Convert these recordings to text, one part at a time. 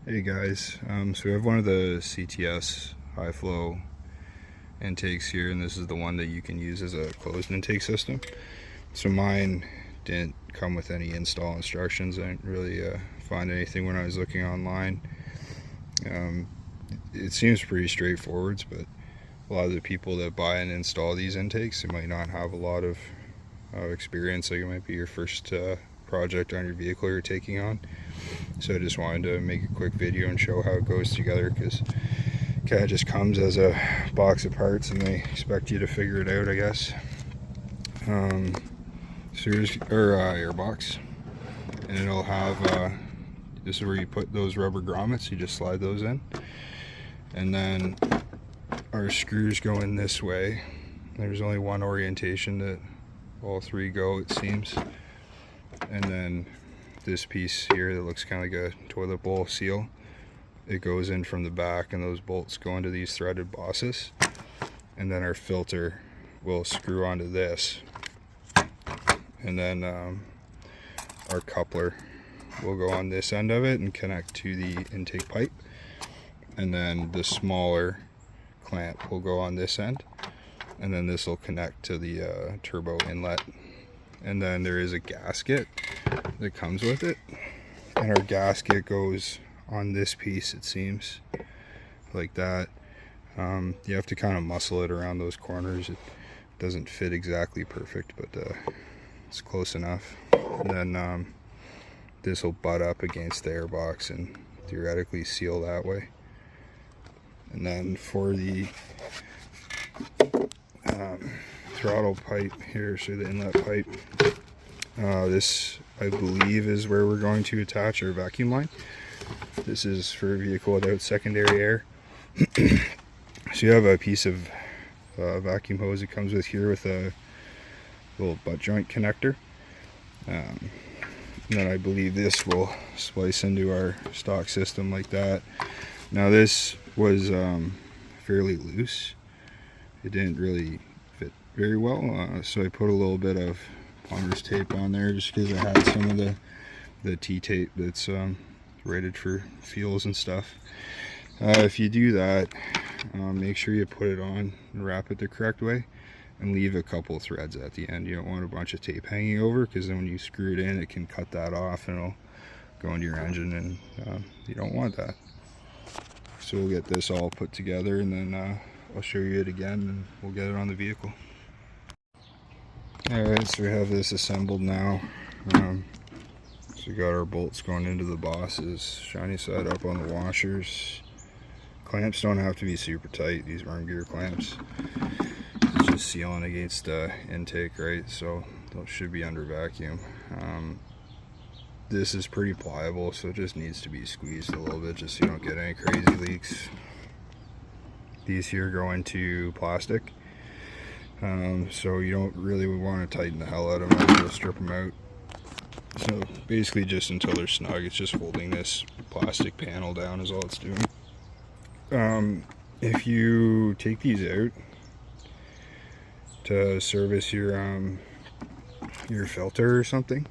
Hey guys, so we have one of the CTS high flow intakes here, and this is the one that you can use as a closed intake system. So mine didn't come with any install instructions. I didn't really find anything when I was looking online. It seems pretty straightforward, but a lot of the people that buy and install these intakes, they might not have a lot of experience. Like, it might be your first project on your vehicle you're taking on. So I just wanted to make a quick video and show how it goes together, because it kind of just comes as a box of parts and they expect you to figure it out, I guess. Airbox, and it'll have this is where you put those rubber grommets. You just slide those in, and then our screws go in this way. There's only one orientation that all three go, it seems. And then this piece here that looks kind of like a toilet bowl seal, it goes in from the back, and those bolts go into these threaded bosses. And then our filter will screw onto this, and then our coupler will go on this end of it and connect to the intake pipe, and then the smaller clamp will go on this end, and then this will connect to the turbo inlet. And then there is a gasket that comes with it, and our gasket goes on this piece, it seems, like that. You have to kind of muscle it around those corners. It doesn't fit exactly perfect, but it's close enough. And then this will butt up against the airbox and theoretically seal that way. And then for the throttle pipe here, so the inlet pipe, this I believe is where we're going to attach our vacuum line. This is for a vehicle without secondary air. So you have a piece of vacuum hose that comes with here with a little butt joint connector. And then I believe this will splice into our stock system like that. Now this was fairly loose. It didn't really fit very well, so I put a little bit of plumber's tape on there, just because I had some of the T-tape that's rated for feels and stuff. If you do that, make sure you put it on and wrap it the correct way, and leave a couple threads at the end. You don't want a bunch of tape hanging over, because then when you screw it in, it can cut that off and it'll go into your engine, and you don't want that. So we'll get this all put together, and then I'll show you it again, and we'll get it on the vehicle. Alright, so we have this assembled now. So we got our bolts going into the bosses, shiny side up on the washers. Clamps don't have to be super tight, these worm gear clamps. It's just sealing against the intake, right? So those should be under vacuum. This is pretty pliable, so it just needs to be squeezed a little bit, just so you don't get any crazy leaks. These here go into plastic, so you don't really want to tighten the hell out of them. You'll strip them out. So basically, just until they're snug, it's just holding this plastic panel down is all it's doing. If you take these out to service your filter or something,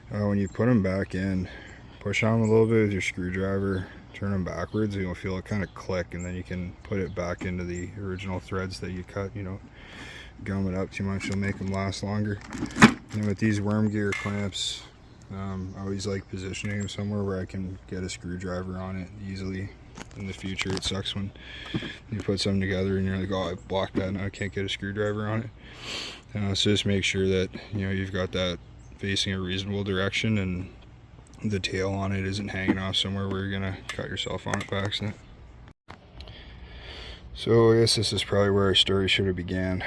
when you put them back in, push on them a little bit with your screwdriver, turn them backwards, and you'll feel it kind of click, and then you can put it back into the original threads that you cut. You don't gum it up too much, it'll make them last longer. And with these worm gear clamps, I always like positioning them somewhere where I can get a screwdriver on it easily. In the future, it sucks when you put something together and you're like, oh, I blocked that, now I can't get a screwdriver on it. So just make sure that you've got that facing a reasonable direction, and the tail on it isn't hanging off somewhere where you're gonna cut yourself on it by accident. So I guess this is probably where our story should have began.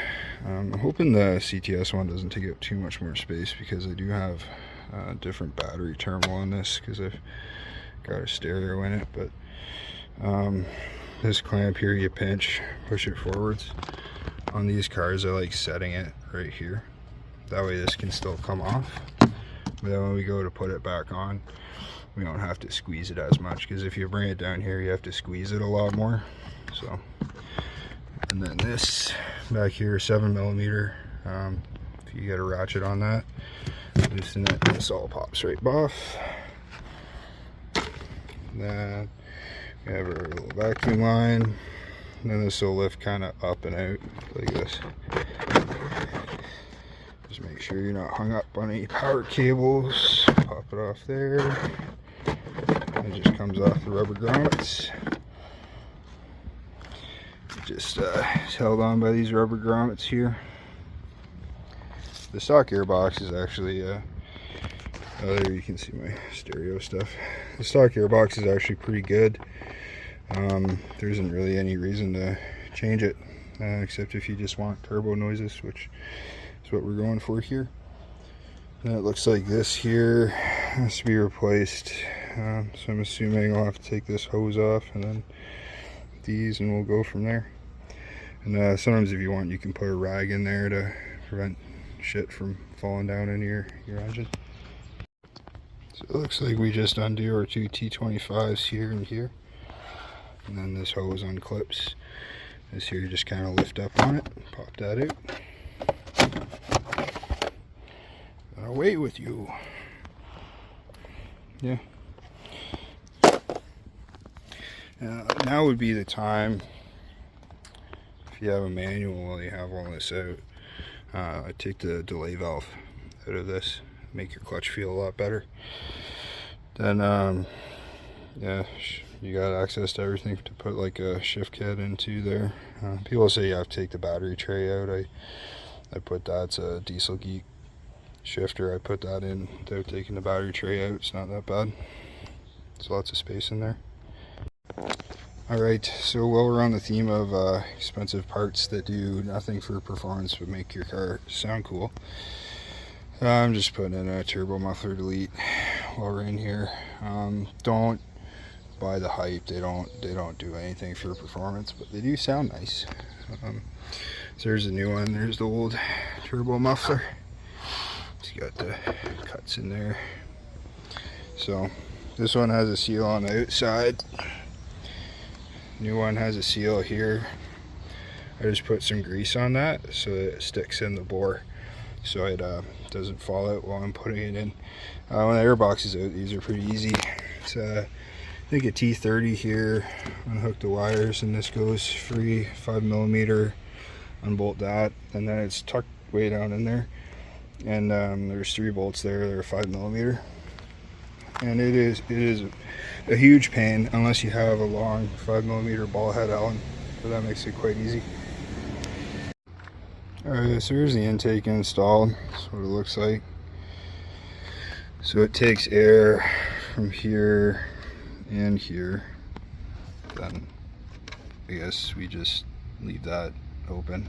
I'm hoping the CTS one doesn't take up too much more space, because I do have a different battery terminal on this, because I've got a stereo in it. But this clamp here, you pinch, push it forwards. On these cars, I like setting it right here. That way this can still come off. But then when we go to put it back on, we don't have to squeeze it as much, because if you bring it down here, you have to squeeze it a lot more. So, and then this back here, 7mm. If you get a ratchet on that, loosen it, this all pops right off. That We have our little vacuum line, and then this will lift kind of up and out like this. Just make sure you're not hung up on any power cables. Pop it off there. It just comes off the rubber grommets. Just it's held on by these rubber grommets here. The stock airbox is actually oh, there you can see my stereo stuff. The stock airbox is actually pretty good. There isn't really any reason to change it, except if you just want turbo noises, which is what we're going for here. And it looks like this here has to be replaced. So I'm assuming I'll have to take this hose off and then these, and we'll go from there. And sometimes if you want, you can put a rag in there to prevent shit from falling down into your engine. So it looks like we just undo our two T25s here and here, and then this hose unclips. This here, you just kind of lift up on it, pop that out, and away with you. Yeah. Now would be the time, if you have a manual while you have all this out, I take the delay valve out of this, make your clutch feel a lot better. Then yeah, you got access to everything to put like a shift kit into there. People say you have to take the battery tray out. I put that, it's a Diesel Geek shifter. I put that in without taking the battery tray out. It's not that bad. There's lots of space in there. Alright, so while we're on the theme of expensive parts that do nothing for performance but make your car sound cool, I'm just putting in a turbo muffler delete while we're in here. Don't buy the hype. They don't do anything for performance, but they do sound nice. So there's the new one. There's the old turbo muffler. It's got the cuts in there. So this one has a seal on the outside. New one has a seal here. I just put some grease on that so that it sticks in the bore, so it doesn't fall out while I'm putting it in. When the airbox is out, these are pretty easy. It's I think a T30 here. Unhook the wires, and this goes free. 5mm. Unbolt that, and then it's tucked way down in there. And there's 3 bolts there. They're 5mm. And it is a huge pain unless you have a long 5mm ball head Allen, but that makes it quite easy. Alright, so here's the intake installed. That's what it looks like. So it takes air from here and here. Then I guess we just leave that open.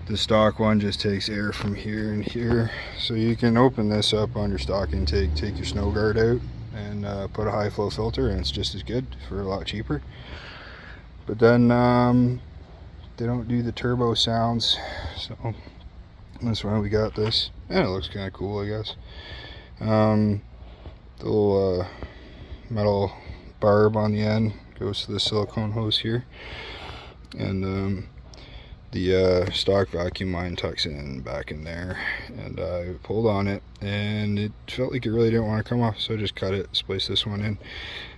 The stock one just takes air from here and here, so you can open this up on your stock intake, take your snow guard out, and put a high flow filter, and it's just as good for a lot cheaper. But then they don't do the turbo sounds, so that's why we got this, and it looks kind of cool, I guess. The little metal barb on the end goes to the silicone hose here, and the stock vacuum line tucks in back in there, and I pulled on it and it felt like it really didn't want to come off, so I just cut it, spliced this one in.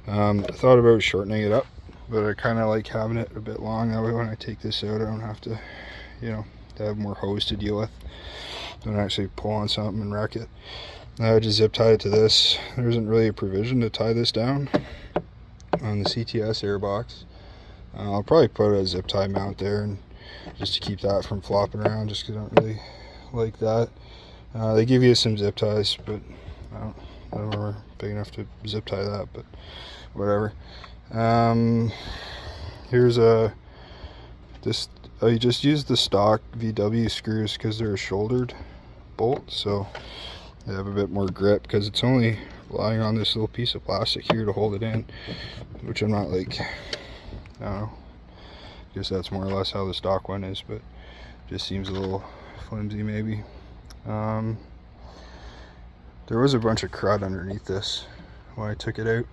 I thought about shortening it up, but I kind of like having it a bit long, that way when I take this out I don't have to, you know, to have more hose to deal with. Don't actually pull on something and wreck it. I just zip tied it to this. There isn't really a provision to tie this down on the CTS airbox. I'll probably put a zip tie mount there, and just to keep that from flopping around, just because I don't really like that. They give you some zip ties, but I don't know we're big enough to zip tie that, but whatever. Here's I just used the stock VW screws because they're a shouldered bolt, so they have a bit more grip, because it's only relying on this little piece of plastic here to hold it in, which I'm not like, I don't know, I guess that's more or less how the stock one is, but just seems a little flimsy maybe. There was a bunch of crud underneath this when I took it out,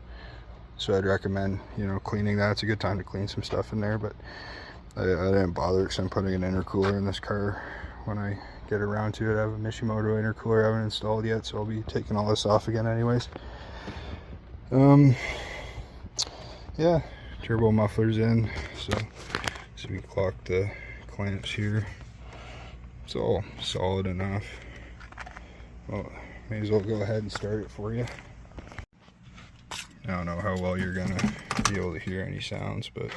so I'd recommend, you know, cleaning that. It's a good time to clean some stuff in there, but I didn't bother because I'm putting an intercooler in this car when I get around to it. I have a Mishimoto intercooler I haven't installed yet, so I'll be taking all this off again anyways. Yeah, turbo muffler's in, so we clock the clamps here. It's all solid enough. Well, may as well go ahead and start it for you. I don't know how well you're gonna be able to hear any sounds, but